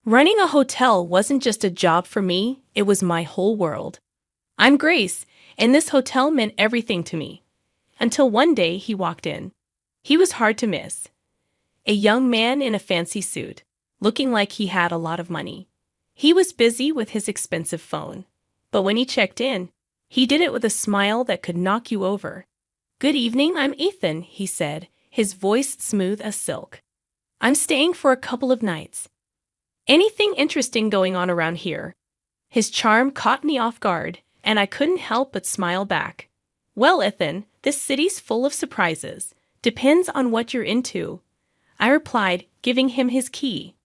Running a hotel wasn't just a job for me, it was my whole world. I'm Grace, and this hotel meant everything to me. Until one day he walked in. He was hard to miss. A young man in a fancy suit, looking like he had a lot of money. He was busy with his expensive phone. But when he checked in, he did it with a smile that could knock you over. "Good evening, I'm Ethan," he said, his voice smooth as silk. "I'm staying for a couple of nights. Anything interesting going on around here?" His charm caught me off guard, and I couldn't help but smile back. "Well, Ethan, this city's full of surprises. Depends on what you're into," I replied, giving him his key.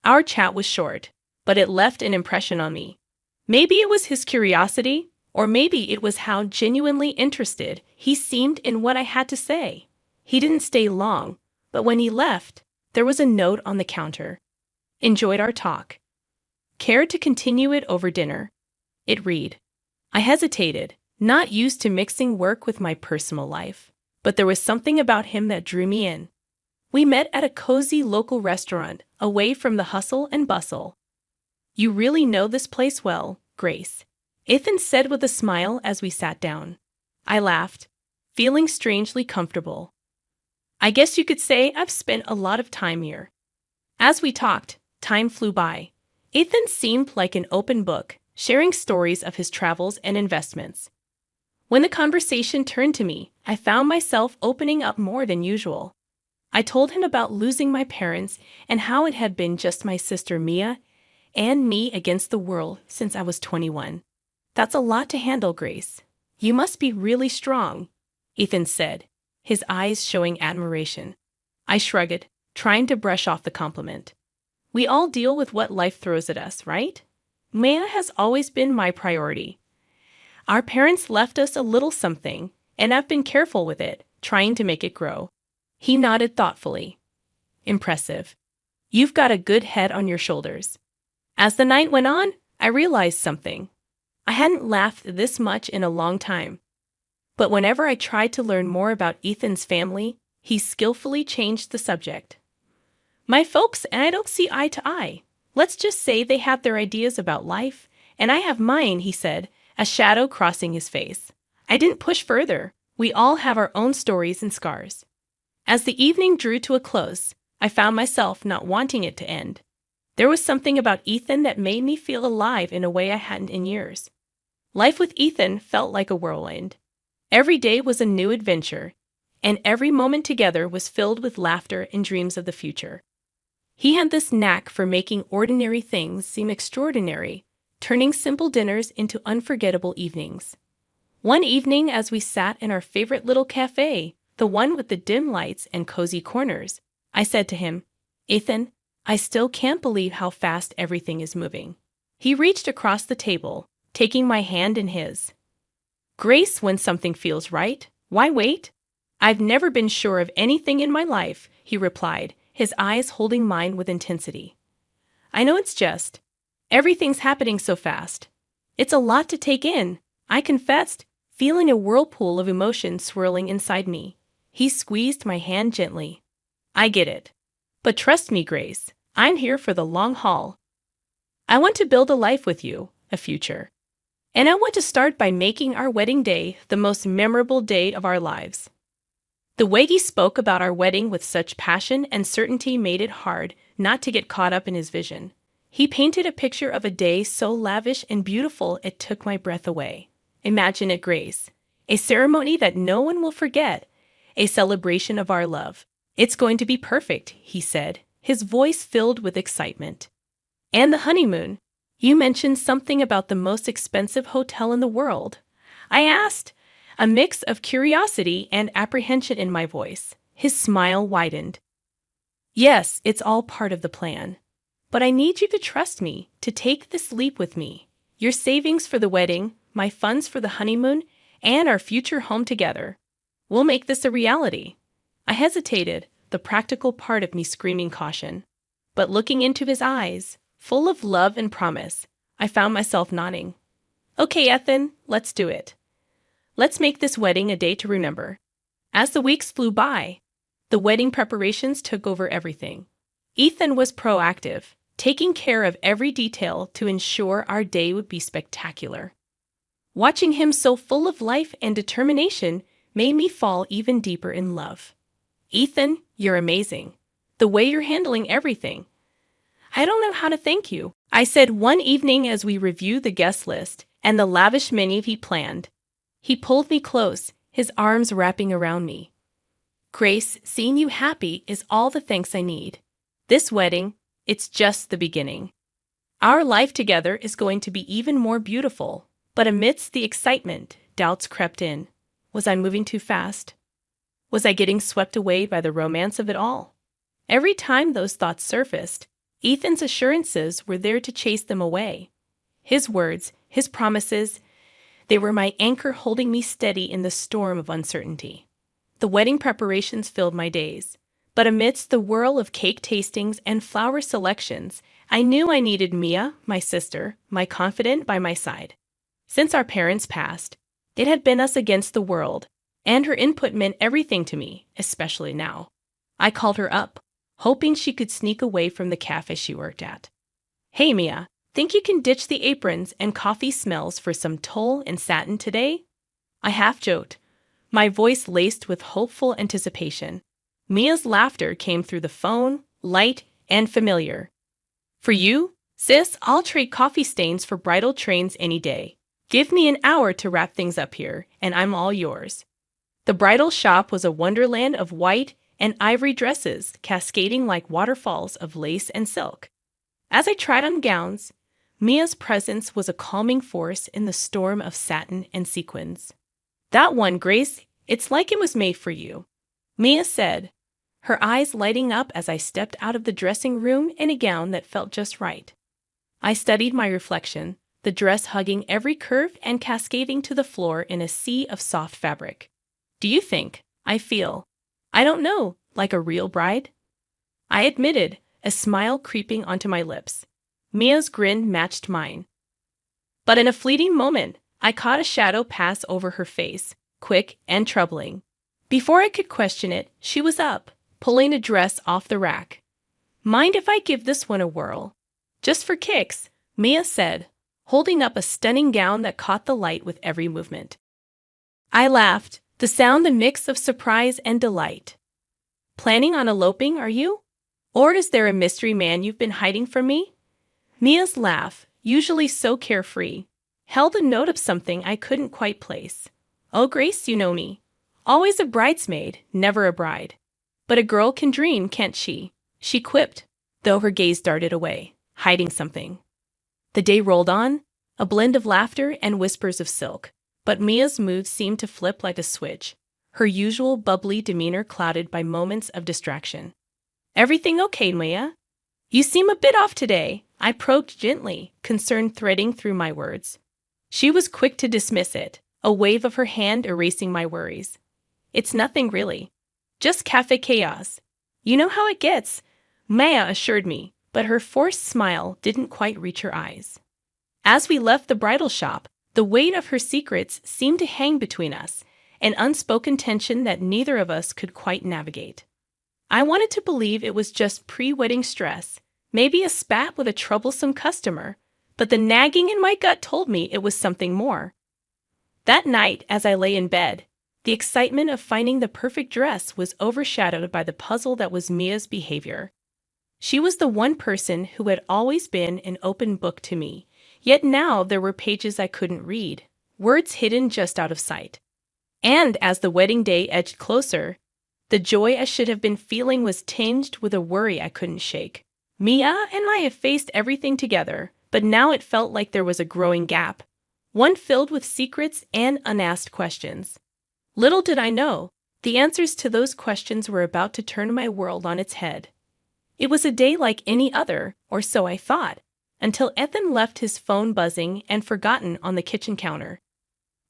Our chat was short, but it left an impression on me. Maybe it was his curiosity, or maybe it was how genuinely interested he seemed in what I had to say. He didn't stay long, but when he left, there was a note on the counter. "Enjoyed our talk. Care to continue it over dinner?" It read. I hesitated, not used to mixing work with my personal life, but there was something about him that drew me in. We met at a cozy local restaurant, away from the hustle and bustle. "You really know this place well, Grace," Ethan said with a smile as we sat down. I laughed, feeling strangely comfortable. "I guess you could say I've spent a lot of time here." As we talked, time flew by. Ethan seemed like an open book, sharing stories of his travels and investments. When the conversation turned to me, I found myself opening up more than usual. I told him about losing my parents and how it had been just my sister Mia and me against the world since I was 21. "That's a lot to handle, Grace. You must be really strong," Ethan said, his eyes showing admiration. I shrugged, trying to brush off the compliment. "We all deal with what life throws at us, right? Mia has always been my priority. Our parents left us a little something, and I've been careful with it, trying to make it grow." He nodded thoughtfully. "Impressive. You've got a good head on your shoulders." As the night went on, I realized something. I hadn't laughed this much in a long time. But whenever I tried to learn more about Ethan's family, he skillfully changed the subject. "My folks and I don't see eye to eye. Let's just say they have their ideas about life, and I have mine," he said, a shadow crossing his face. I didn't push further. We all have our own stories and scars. As the evening drew to a close, I found myself not wanting it to end. There was something about Ethan that made me feel alive in a way I hadn't in years. Life with Ethan felt like a whirlwind. Every day was a new adventure, and every moment together was filled with laughter and dreams of the future. He had this knack for making ordinary things seem extraordinary, turning simple dinners into unforgettable evenings. One evening, as we sat in our favorite little cafe, the one with the dim lights and cozy corners, I said to him, "Ethan, I still can't believe how fast everything is moving." He reached across the table, taking my hand in his. "Grace, when something feels right, why wait? I've never been sure of anything in my life," he replied, his eyes holding mine with intensity. "I know it's just. Everything's happening so fast. It's a lot to take in," I confessed, feeling a whirlpool of emotion swirling inside me. He squeezed my hand gently. "I get it. But trust me, Grace, I'm here for the long haul. I want to build a life with you, a future. And I want to start by making our wedding day the most memorable day of our lives." The way he spoke about our wedding with such passion and certainty made it hard not to get caught up in his vision. He painted a picture of a day so lavish and beautiful it took my breath away. Imagine it, Grace. A ceremony that no one will forget. A celebration of our love. "It's going to be perfect," he said, his voice filled with excitement. "And the honeymoon. You mentioned something about the most expensive hotel in the world," I asked, a mix of curiosity and apprehension in my voice. His smile widened. "Yes, it's all part of the plan. But I need you to trust me, to take this leap with me. Your savings for the wedding, my funds for the honeymoon, and our future home together. We'll make this a reality." I hesitated, the practical part of me screaming caution. But looking into his eyes, full of love and promise, I found myself nodding. "Okay, Ethan, let's do it. Let's make this wedding a day to remember." As the weeks flew by, the wedding preparations took over everything. Ethan was proactive, taking care of every detail to ensure our day would be spectacular. Watching him so full of life and determination made me fall even deeper in love. Ethan, you're amazing. The way you're handling everything. I don't know how to thank you, I said one evening as we reviewed the guest list and the lavish menu he planned. He pulled me close, his arms wrapping around me. Grace, seeing you happy is all the thanks I need. This wedding, it's just the beginning. Our life together is going to be even more beautiful, but amidst the excitement, doubts crept in. Was I moving too fast? Was I getting swept away by the romance of it all? Every time those thoughts surfaced, Ethan's assurances were there to chase them away. His words, his promises, they were my anchor holding me steady in the storm of uncertainty. The wedding preparations filled my days, but amidst the whirl of cake tastings and flower selections, I knew I needed Mia, my sister, my confidant, by my side. Since our parents passed, it had been us against the world, and her input meant everything to me, especially now. I called her up, hoping she could sneak away from the cafe she worked at. Hey Mia, think you can ditch the aprons and coffee smells for some tulle and satin today? I half joked, my voice laced with hopeful anticipation. Mia's laughter came through the phone, light and familiar. For you, sis, I'll trade coffee stains for bridal trains any day. Give me an hour to wrap things up here, and I'm all yours. The bridal shop was a wonderland of white and ivory dresses cascading like waterfalls of lace and silk. As I tried on gowns, Mia's presence was a calming force in the storm of satin and sequins. That one, Grace, it's like it was made for you, Mia said, her eyes lighting up as I stepped out of the dressing room in a gown that felt just right. I studied my reflection, the dress hugging every curve and cascading to the floor in a sea of soft fabric. Do you think I feel, I don't know, like a real bride? I admitted, a smile creeping onto my lips. Mia's grin matched mine. But in a fleeting moment, I caught a shadow pass over her face, quick and troubling. Before I could question it, she was up, pulling a dress off the rack. Mind if I give this one a whirl? Just for kicks, Mia said, holding up a stunning gown that caught the light with every movement. I laughed, the sound a mix of surprise and delight. Planning on eloping, are you? Or is there a mystery man you've been hiding from me? Mia's laugh, usually so carefree, held a note of something I couldn't quite place. Oh, Grace, you know me. Always a bridesmaid, never a bride. But a girl can dream, can't she? She quipped, though her gaze darted away, hiding something. The day rolled on, a blend of laughter and whispers of silk, but Mia's mood seemed to flip like a switch, her usual bubbly demeanor clouded by moments of distraction. Everything okay, Mia? You seem a bit off today, I probed gently, concern threading through my words. She was quick to dismiss it, a wave of her hand erasing my worries. It's nothing really. Just cafe chaos. You know how it gets, Mia assured me, but her forced smile didn't quite reach her eyes. As we left the bridal shop, the weight of her secrets seemed to hang between us, an unspoken tension that neither of us could quite navigate. I wanted to believe it was just pre-wedding stress, maybe a spat with a troublesome customer, but the nagging in my gut told me it was something more. That night, as I lay in bed, the excitement of finding the perfect dress was overshadowed by the puzzle that was Mia's behavior. She was the one person who had always been an open book to me, yet now there were pages I couldn't read, words hidden just out of sight. And as the wedding day edged closer, the joy I should have been feeling was tinged with a worry I couldn't shake. Mia and I have faced everything together, but now it felt like there was a growing gap, one filled with secrets and unasked questions. Little did I know, the answers to those questions were about to turn my world on its head. It was a day like any other, or so I thought, until Ethan left his phone buzzing and forgotten on the kitchen counter.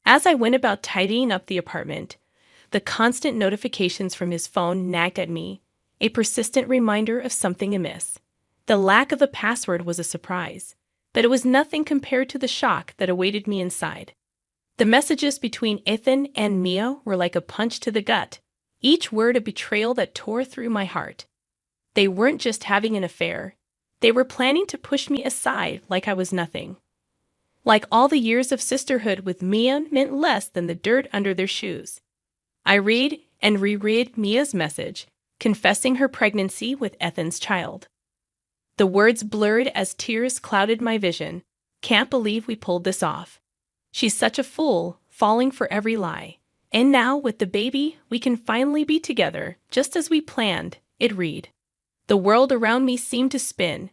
As I went about tidying up the apartment, the constant notifications from his phone nagged at me, a persistent reminder of something amiss. The lack of a password was a surprise, but it was nothing compared to the shock that awaited me inside. The messages between Ethan and Mia were like a punch to the gut, each word a betrayal that tore through my heart. They weren't just having an affair. They were planning to push me aside like I was nothing. Like all the years of sisterhood with Mia meant less than the dirt under their shoes. I read and reread Mia's message, confessing her pregnancy with Ethan's child. The words blurred as tears clouded my vision. Can't believe we pulled this off. She's such a fool, falling for every lie. And now, with the baby, we can finally be together, just as we planned, it read. The world around me seemed to spin,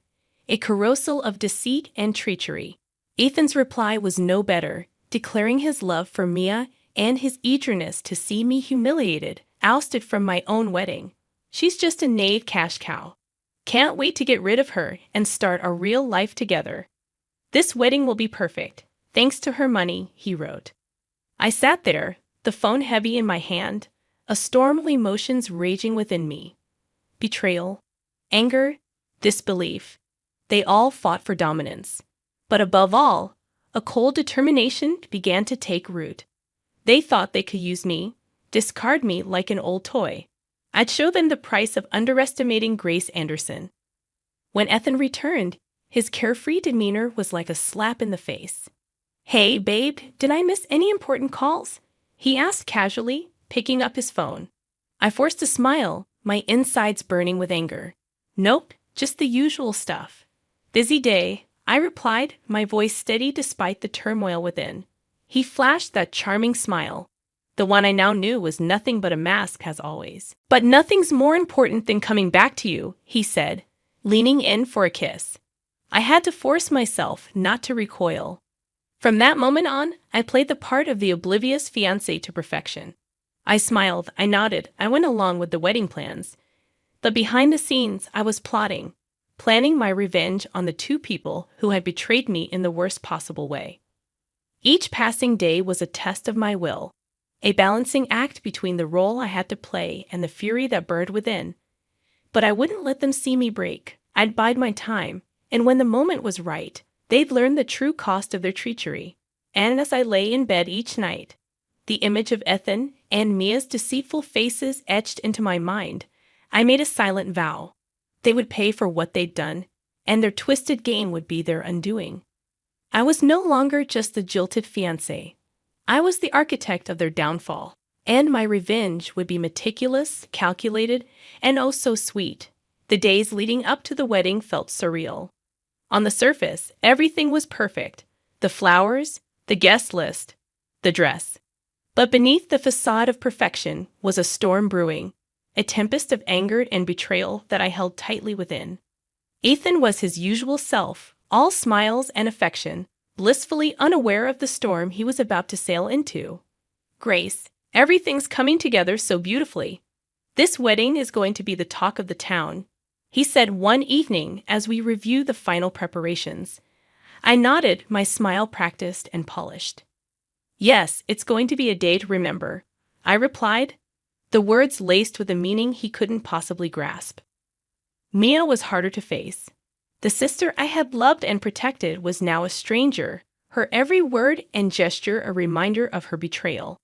a carousel of deceit and treachery. Ethan's reply was no better, declaring his love for Mia and his eagerness to see me humiliated, ousted from my own wedding. She's just a naive cash cow. Can't wait to get rid of her and start our real life together. This wedding will be perfect, thanks to her money, he wrote. I sat there, the phone heavy in my hand, a storm of emotions raging within me. Betrayal, anger, disbelief. They all fought for dominance. But above all, a cold determination began to take root. They thought they could use me, discard me like an old toy. I'd show them the price of underestimating Grace Anderson. When Ethan returned, his carefree demeanor was like a slap in the face. Hey, babe, did I miss any important calls? He asked casually, picking up his phone. I forced a smile, my insides burning with anger. Nope, just the usual stuff. Busy day, I replied, my voice steady despite the turmoil within. He flashed that charming smile. The one I now knew was nothing but a mask, as always. But nothing's more important than coming back to you, he said, leaning in for a kiss. I had to force myself not to recoil. From that moment on, I played the part of the oblivious fiancé to perfection. I smiled, I nodded, I went along with the wedding plans. But behind the scenes, I was plotting, planning my revenge on the two people who had betrayed me in the worst possible way. Each passing day was a test of my will, a balancing act between the role I had to play and the fury that burned within. But I wouldn't let them see me break. I'd bide my time, and when the moment was right, they'd learn the true cost of their treachery. And as I lay in bed each night, the image of Ethan and Mia's deceitful faces etched into my mind, I made a silent vow. They would pay for what they'd done, and their twisted game would be their undoing. I was no longer just the jilted fiancé. I was the architect of their downfall, and my revenge would be meticulous, calculated, and oh so sweet. The days leading up to the wedding felt surreal. On the surface, everything was perfect. The flowers, the guest list, the dress. But beneath the facade of perfection was a storm brewing, a tempest of anger and betrayal that I held tightly within. Ethan was his usual self, all smiles and affection, blissfully unaware of the storm he was about to sail into. Grace, everything's coming together so beautifully. This wedding is going to be the talk of the town, he said one evening as we reviewed the final preparations. I nodded, my smile practiced and polished. Yes, it's going to be a day to remember, I replied, the words laced with a meaning he couldn't possibly grasp. Mia was harder to face. The sister I had loved and protected was now a stranger, her every word and gesture a reminder of her betrayal.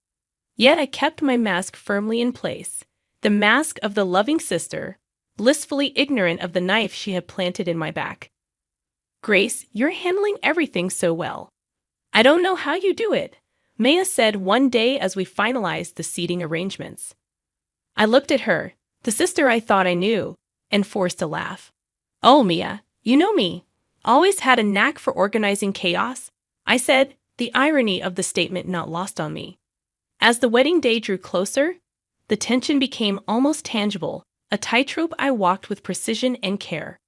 Yet I kept my mask firmly in place, the mask of the loving sister, blissfully ignorant of the knife she had planted in my back. Grace, you're handling everything so well. I don't know how you do it, Maya said one day as we finalized the seating arrangements. I looked at her, the sister I thought I knew, and forced a laugh. Oh, Mia, you know me. Always had a knack for organizing chaos, I said, the irony of the statement not lost on me. As the wedding day drew closer, the tension became almost tangible, a tightrope I walked with precision and care.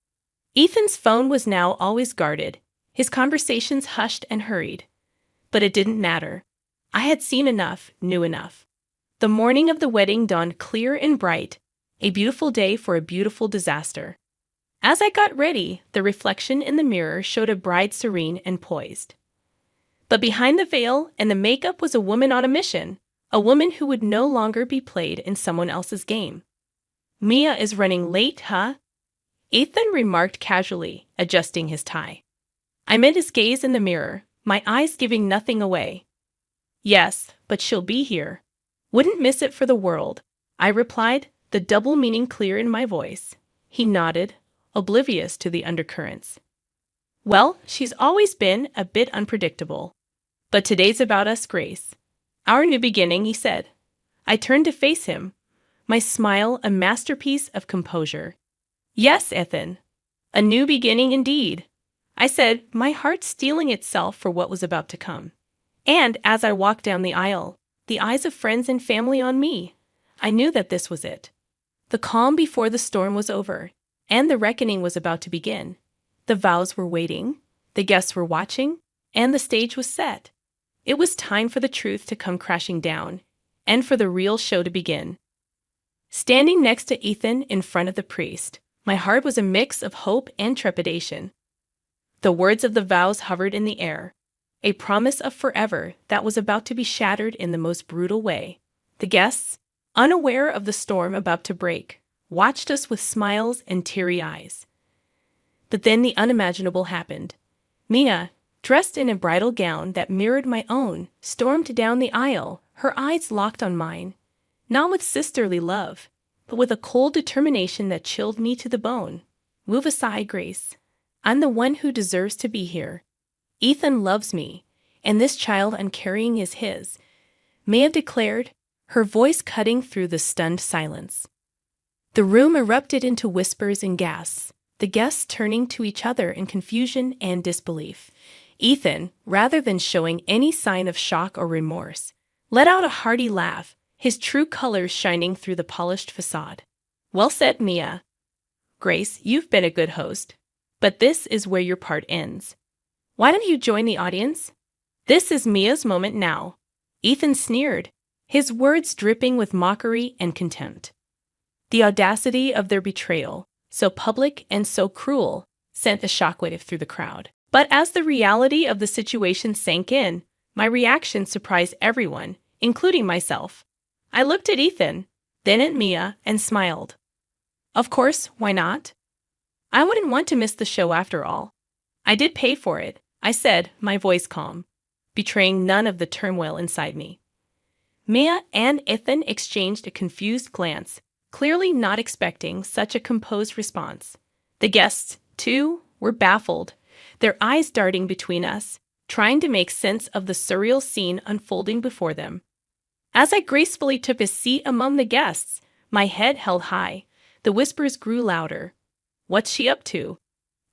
Ethan's phone was now always guarded, his conversations hushed and hurried. But it didn't matter. I had seen enough, knew enough. The morning of the wedding dawned clear and bright, a beautiful day for a beautiful disaster. As I got ready, the reflection in the mirror showed a bride serene and poised. But behind the veil and the makeup was a woman on a mission, a woman who would no longer be played in someone else's game. Mia is running late, huh? Ethan remarked casually, adjusting his tie. I met his gaze in the mirror, my eyes giving nothing away. Yes, but she'll be here. Wouldn't miss it for the world, I replied, the double meaning clear in my voice. He nodded, oblivious to the undercurrents. Well, she's always been a bit unpredictable. But today's about us, Grace. Our new beginning, he said. I turned to face him, my smile a masterpiece of composure. Yes, Ethan. A new beginning indeed, I said, my heart steeling itself for what was about to come. And as I walked down the aisle, the eyes of friends and family on me, I knew that this was it. The calm before the storm was over, and the reckoning was about to begin. The vows were waiting, the guests were watching, and the stage was set. It was time for the truth to come crashing down, and for the real show to begin. Standing next to Ethan in front of the priest, my heart was a mix of hope and trepidation. The words of the vows hovered in the air, a promise of forever that was about to be shattered in the most brutal way. The guests, unaware of the storm about to break, watched us with smiles and teary eyes. But then the unimaginable happened. Mia, dressed in a bridal gown that mirrored my own, stormed down the aisle, her eyes locked on mine, not with sisterly love, but with a cold determination that chilled me to the bone. Move aside, Grace. I'm the one who deserves to be here. Ethan loves me, and this child I'm carrying is his, Mia declared, her voice cutting through the stunned silence. The room erupted into whispers and gasps, the guests turning to each other in confusion and disbelief. Ethan, rather than showing any sign of shock or remorse, let out a hearty laugh, his true colors shining through the polished facade. Well said, Mia. Grace, you've been a good host. But this is where your part ends. Why don't you join the audience? This is Mia's moment now. Ethan sneered, his words dripping with mockery and contempt. The audacity of their betrayal, so public and so cruel, sent a shockwave through the crowd. But as the reality of the situation sank in, my reaction surprised everyone, including myself. I looked at Ethan, then at Mia, and smiled. Of course, why not? I wouldn't want to miss the show after all. I did pay for it, I said, my voice calm, betraying none of the turmoil inside me. Mia and Ethan exchanged a confused glance, clearly not expecting such a composed response. The guests, too, were baffled, their eyes darting between us, trying to make sense of the surreal scene unfolding before them. As I gracefully took a seat among the guests, my head held high, the whispers grew louder. What's she up to?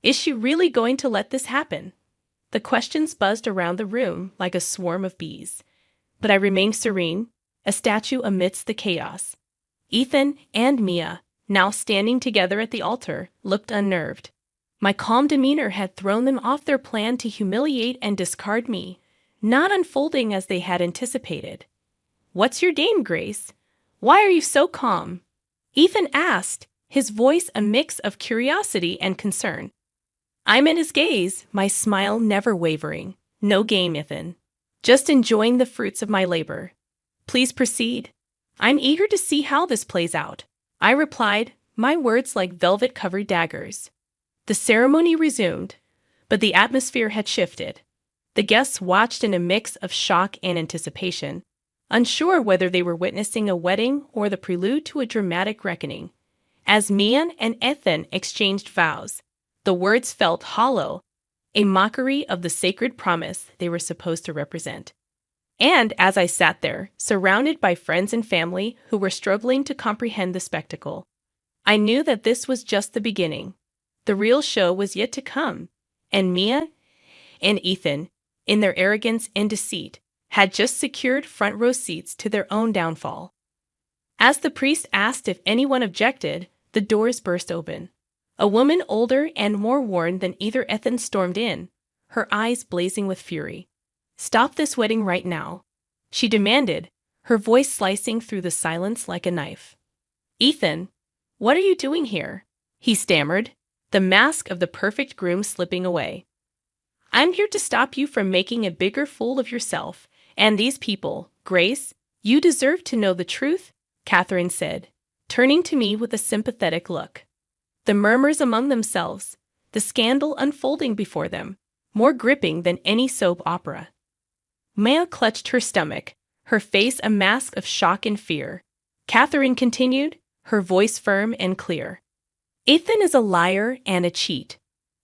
Is she really going to let this happen? The questions buzzed around the room like a swarm of bees. But I remained serene, a statue amidst the chaos. Ethan and Mia, now standing together at the altar, looked unnerved. My calm demeanor had thrown them off their plan to humiliate and discard me, not unfolding as they had anticipated. What's your name, Grace? Why are you so calm? Ethan asked, his voice a mix of curiosity and concern. I met his gaze, my smile never wavering. No game, Ethan. Just enjoying the fruits of my labor. Please proceed. I'm eager to see how this plays out, I replied, my words like velvet-covered daggers. The ceremony resumed, but the atmosphere had shifted. The guests watched in a mix of shock and anticipation, unsure whether they were witnessing a wedding or the prelude to a dramatic reckoning. As Mia and Ethan exchanged vows, the words felt hollow, a mockery of the sacred promise they were supposed to represent. And as I sat there, surrounded by friends and family who were struggling to comprehend the spectacle, I knew that this was just the beginning. The real show was yet to come, and Mia and Ethan, in their arrogance and deceit, had just secured front row seats to their own downfall. As the priest asked if anyone objected, the doors burst open. A woman older and more worn than either Ethan stormed in, her eyes blazing with fury. Stop this wedding right now, she demanded, her voice slicing through the silence like a knife. Ethan, what are you doing here? He stammered, the mask of the perfect groom slipping away. I'm here to stop you from making a bigger fool of yourself and these people. Grace, you deserve to know the truth, Catherine said, turning to me with a sympathetic look. The murmurs among themselves, the scandal unfolding before them, more gripping than any soap opera. Mia clutched her stomach, her face a mask of shock and fear. Catherine continued, her voice firm and clear. Ethan is a liar and a cheat.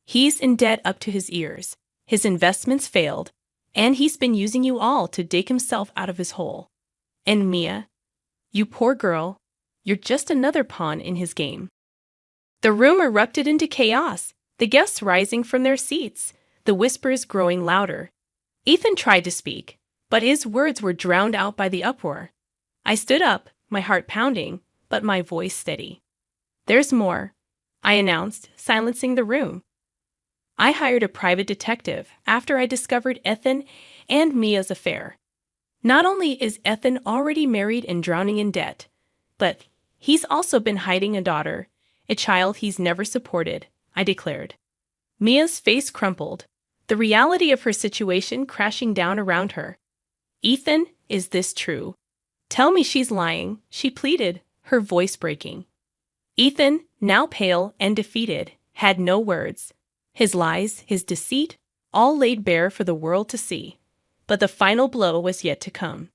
He's in debt up to his ears. His investments failed, and he's been using you all to dig himself out of his hole. And Mia, you poor girl, you're just another pawn in his game. The room erupted into chaos, the guests rising from their seats, the whispers growing louder. Ethan tried to speak, but his words were drowned out by the uproar. I stood up, my heart pounding, but my voice steady. "There's more," I announced, silencing the room. I hired a private detective after I discovered Ethan and Mia's affair. Not only is Ethan already married and drowning in debt, but he's also been hiding a daughter, a child he's never supported, I declared. Mia's face crumpled, the reality of her situation crashing down around her. "Ethan, is this true? Tell me she's lying," she pleaded, her voice breaking. Ethan, now pale and defeated, had no words. His lies, his deceit, all laid bare for the world to see. But the final blow was yet to come.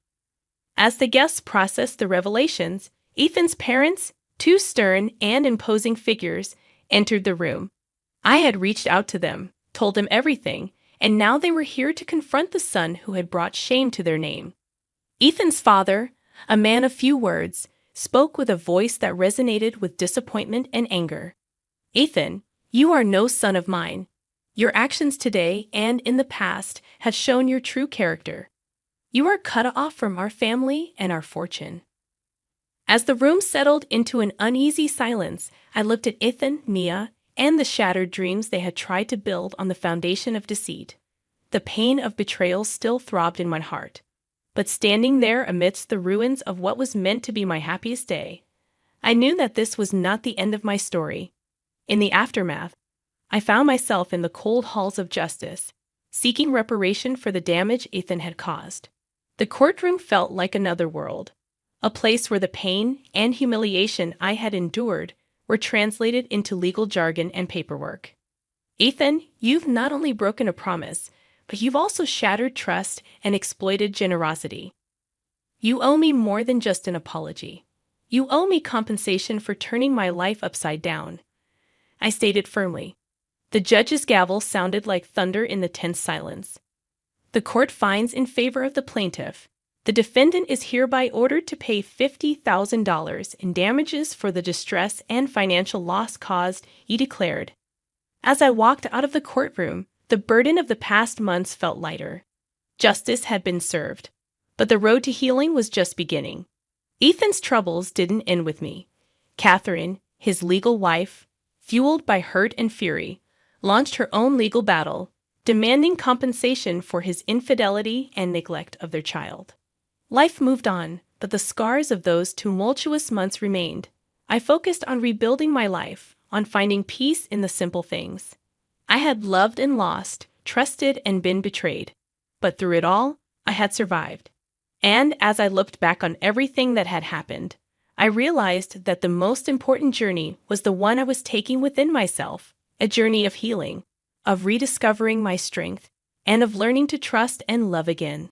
As the guests processed the revelations, Ethan's parents, two stern and imposing figures, entered the room. I had reached out to them, told them everything, and now they were here to confront the son who had brought shame to their name. Ethan's father, a man of few words, spoke with a voice that resonated with disappointment and anger. "Ethan, you are no son of mine. Your actions today and in the past have shown your true character. You are cut off from our family and our fortune." As the room settled into an uneasy silence, I looked at Ethan, Mia, and the shattered dreams they had tried to build on the foundation of deceit. The pain of betrayal still throbbed in my heart. But standing there amidst the ruins of what was meant to be my happiest day, I knew that this was not the end of my story. In the aftermath, I found myself in the cold halls of justice, seeking reparation for the damage Ethan had caused. The courtroom felt like another world, a place where the pain and humiliation I had endured were translated into legal jargon and paperwork. "Ethan, you've not only broken a promise, but you've also shattered trust and exploited generosity. You owe me more than just an apology. You owe me compensation for turning my life upside down," I stated firmly. The judge's gavel sounded like thunder in the tense silence. "The court finds in favor of the plaintiff. The defendant is hereby ordered to pay $50,000 in damages for the distress and financial loss caused," he declared. As I walked out of the courtroom, the burden of the past months felt lighter. Justice had been served, but the road to healing was just beginning. Ethan's troubles didn't end with me. Catherine, his legal wife, fueled by hurt and fury, launched her own legal battle, demanding compensation for his infidelity and neglect of their child. Life moved on, but the scars of those tumultuous months remained. I focused on rebuilding my life, on finding peace in the simple things. I had loved and lost, trusted and been betrayed. But through it all, I had survived. And as I looked back on everything that had happened, I realized that the most important journey was the one I was taking within myself, a journey of healing, of rediscovering my strength, and of learning to trust and love again.